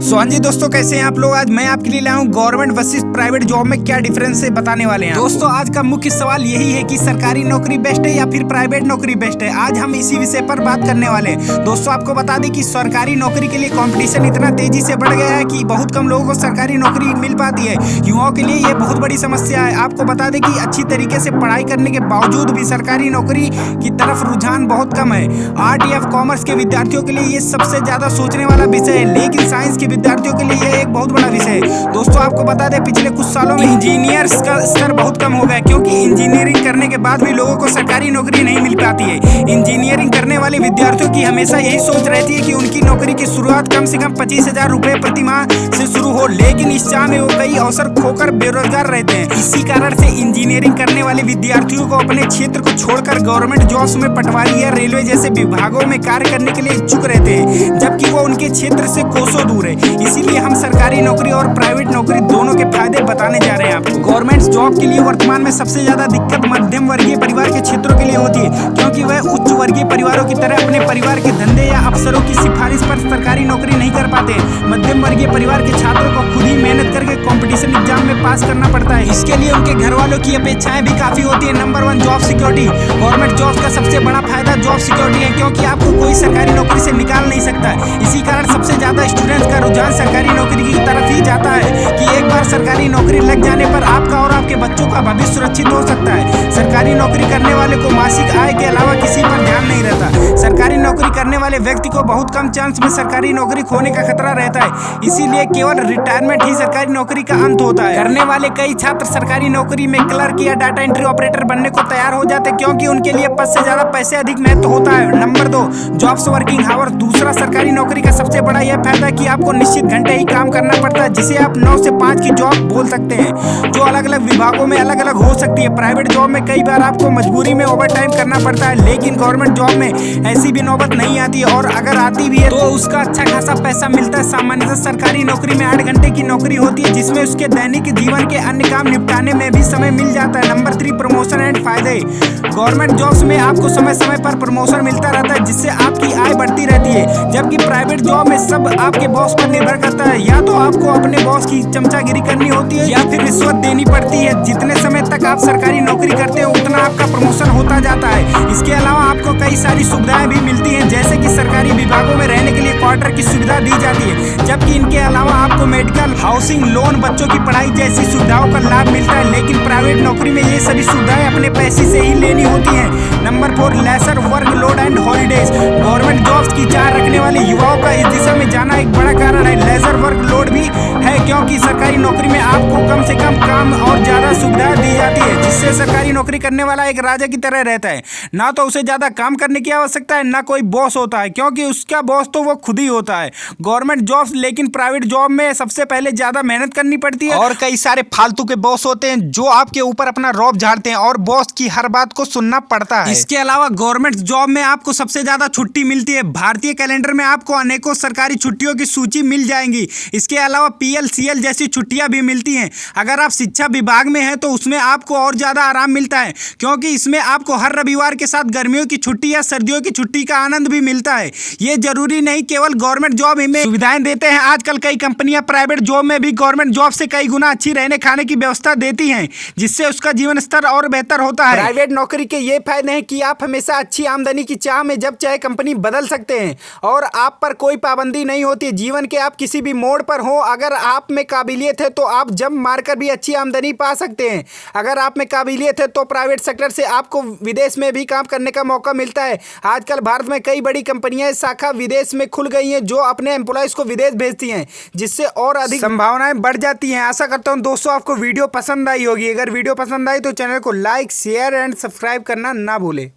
हाँ जी दोस्तों, कैसे हैं आप लोग। आज मैं आपके लिए लाया हूँ गवर्नमेंट वर्सेस प्राइवेट जॉब में क्या डिफरेंस है बताने वाले हैं। दोस्तों आज का मुख्य सवाल यही है कि सरकारी नौकरी बेस्ट है या फिर प्राइवेट नौकरी बेस्ट है। आज हम इसी विषय पर बात करने वाले हैं। दोस्तों आपको बता दें कि सरकारी नौकरी के लिए कंपटीशन इतना तेजी से बढ़ गया है कि बहुत कम लोगों को सरकारी नौकरी मिल पाती है। युवाओं के लिए ये बहुत बड़ी समस्या है। आपको बता दें कि अच्छी तरीके से पढ़ाई करने के बावजूद भी सरकारी नौकरी की तरफ रुझान बहुत कम है। आर्ट या कॉमर्स के विद्यार्थियों के लिए ये सबसे ज्यादा सोचने वाला विषय है, लेकिन साइंस के विद्यार्थियों के लिए यह एक बहुत बड़ा विषय है। दोस्तों आपको बता दें पिछले कुछ सालों में इंजीनियर्स का स्तर बहुत कम हो गया, क्योंकि इंजीनियरिंग करने के बाद भी लोगों को सरकारी नौकरी नहीं मिल पाती है। इंजीनियरिंग करने वाले विद्यार्थियों की हमेशा यही सोच रहती है कि उनकी नौकरी की शुरुआत कम से कम 25,000 रुपए प्रति माह से शुरू हो, लेकिन इस चाह में वो कई अवसर खोकर बेरोजगार रहते हैं। इसी कारण से इंजीनियरिंग करने वाले विद्यार्थियों को अपने क्षेत्र को छोड़कर गवर्नमेंट जॉब्स में पटवारी या रेलवे जैसे विभागों में कार्य करने के लिए इच्छुक रहते हैं, जबकि वो उनके क्षेत्र से कोसों दूर है। इसीलिए हम सरकारी नौकरी और प्राइवेट नौकरी दोनों के फायदे बताने जा रहे हैं आपको। गवर्नमेंट जॉब के लिए वर्तमान में सबसे ज्यादा दिक्कत मध्यम वर्गीय परिवार के क्षेत्रों के लिए होती है, क्योंकि वह उच्च वर्गीय परिवारों की तरह अपने परिवार के धंधे या अफसरों की सिफारिश पर सरकारी नौकरी नहीं कर पाते। मध्यम वर्गीय परिवार के छात्रों को खुद ही मेहनत करके कंपटीशन एग्जाम में पास करना पड़ता है। इसके लिए उनके घर वालों की अपेक्षाएं भी काफी होती है। Number 1 job security. Government job का सबसे बड़ा फायदा जॉब सिक्योरिटी है, क्योंकि आपको कोई सरकारी नौकरी से निकाल नहीं सकता। इसी कारण सबसे ज्यादा स्टूडेंट्स का रुझान सरकारी नौकरी की तरफ ही जाता है कि एक बार सरकारी नौकरी लग जाने पर आपका और आपके बच्चों का भविष्य सुरक्षित हो सकता है। सरकारी नौकरी करने वाले को मासिक आय के अलावा किसी पर ध्यान नहीं रहता। सरकारी नौकरी करने वाले व्यक्ति को बहुत कम चांस में सरकारी नौकरी खोने का खतरा रहता है, इसीलिए केवल रिटायरमेंट ही सरकारी नौकरी का अंत होता है। करने वाले कई छात्र सरकारी नौकरी में क्लर्क या डाटा एंट्री ऑपरेटर बनने को तैयार हो जाते, क्योंकि उनके लिए पद से ज्यादा पैसे अधिक महत्व होता है। Number 2 jobs working hour. दूसरा सरकारी नौकरी का सबसे बड़ा यह फायदा कि आपको निश्चित घंटे ही काम करना पड़ता है, जिसे आप 9 से 5 की जॉब बोल सकते हैं, जो अलग अलग विभागों में अलग अलग हो सकती है। प्राइवेट जॉब में कई बार आपको मजबूरी में ओवर टाइम करना पड़ता है, लेकिन गवर्नमेंट जॉब में ऐसी भी नौबत नहीं आती है, और अगर आती भी है तो उसका अच्छा खासा पैसा मिलता है। सामान्यतः सरकारी नौकरी में 8 घंटे की नौकरी होती है, जिसमें उसके दैनिक जीवन के अन्य काम निपटाने में भी समय मिल जाता है। नंबर 3 प्रमोशन एंड फायदे। गवर्नमेंट जॉब्स में आपको समय समय पर प्रमोशन मिलता रहता है, जिससे आपकी आय बढ़ती रहती है, जबकि प्राइवेट जॉब में सब आपके बॉस पर निर्भर करता है। या तो आपको अपने बॉस की चमचागिरी करनी होती है या फिर रिश्वत देनी पड़ती है। जितने समय तक आप सरकारी नौकरी करते हो उतना आपका प्रमोशन होता जाता है। इसके अलावा आपको कई सारी सुविधाएं भी मिलती हैं, जैसे कि सरकारी विभागों में रहने के लिए क्वार्टर की सुविधा दी जाती है, जबकि इनके अलावा आपको मेडिकल, हाउसिंग, लोन, बच्चों की पढ़ाई जैसी सुविधाओं का लाभ मिलता है। लेकिन प्राइवेट नौकरी में ये सभी सुविधाएं अपने पैसे से ही लेनी होती हैं। Number 4 lesser work load and holidays. Government jobs की चाह रखने वाले युवाओं का इस दिशा में जाना एक बड़ा कारण है। लेजर वर्क लोड भी है, क्योंकि सरकारी नौकरी में आपको कम से कम काम और ज्यादा सुविधाएं दी जाती है, जिससे सरकारी नौकरी करने वाला एक राजा की तरह रहता है। ना तो उसे ज्यादा काम करने की आवश्यकता है, ना कोई बॉस होता है, क्योंकि उसका बॉस तो वो खुद ही होता है। गवर्नमेंट जॉब्स लेकिन प्राइवेट जॉब में सबसे पहले ज्यादा मेहनत करनी पड़ती है, और कई सारे फालतू के बॉस होते हैं जो आपके ऊपर अपना रौब झाड़ते हैं, और बॉस की हर बात को सुनना पड़ता है। इसके अलावा गवर्नमेंट जॉब में आपको सबसे ज्यादा छुट्टी मिलती है। भारतीय कैलेंडर में आपको अनेकों सरकारी छुट्टियों की सूची मिल जाएंगी। इसके अलावा PL CL जैसी छुट्टियां भी मिलती हैं। अगर आप शिक्षा विभाग में हैं तो उसमें आपको और ज्यादा आराम मिलता है, क्योंकि इसमें आपको हर रविवार के साथ गर्मियों की छुट्टी या सर्दियों की छुट्टी का आनंद भी मिलता है। ये जरूरी नहीं केवल गवर्नमेंट जॉब में सुविधाएं देते हैं। आजकल कई कंपनियां प्राइवेट जॉब में भी गवर्नमेंट जॉब से कई गुना अच्छी रहने खाने की व्यवस्था देती हैं, जिससे उसका जीवन स्तर और बेहतर होता है। प्राइवेट नौकरी के ये फायदे हैं कि आप हमेशा अच्छी आमदनी की चाह में जब चाहे कंपनी बदल सकते हैं, और आप पर कोई पाबंदी नहीं होती। जीवन के आप किसी भी मोड़ पर हो, अगर आप में काबिलियत है तो आप जंप मारकर भी अच्छी आमदनी पा सकते हैं। अगर आप में काबिलियत है तो प्राइवेट सेक्टर से आपको विदेश में भी काम करने का मौका मिलता है। आजकल भारत में कई बड़ी कंपनियां शाखा विदेश में खुल गई हैं, जो अपने एम्प्लॉयज को विदेश भेजती हैं, जिससे और अधिक संभावनाएं बढ़ जाती हैं। आशा करता हूं दोस्तों आपको वीडियो पसंद आई होगी। अगर वीडियो पसंद आई तो चैनल को लाइक, शेयर एंड सब्सक्राइब करना ना भूलें।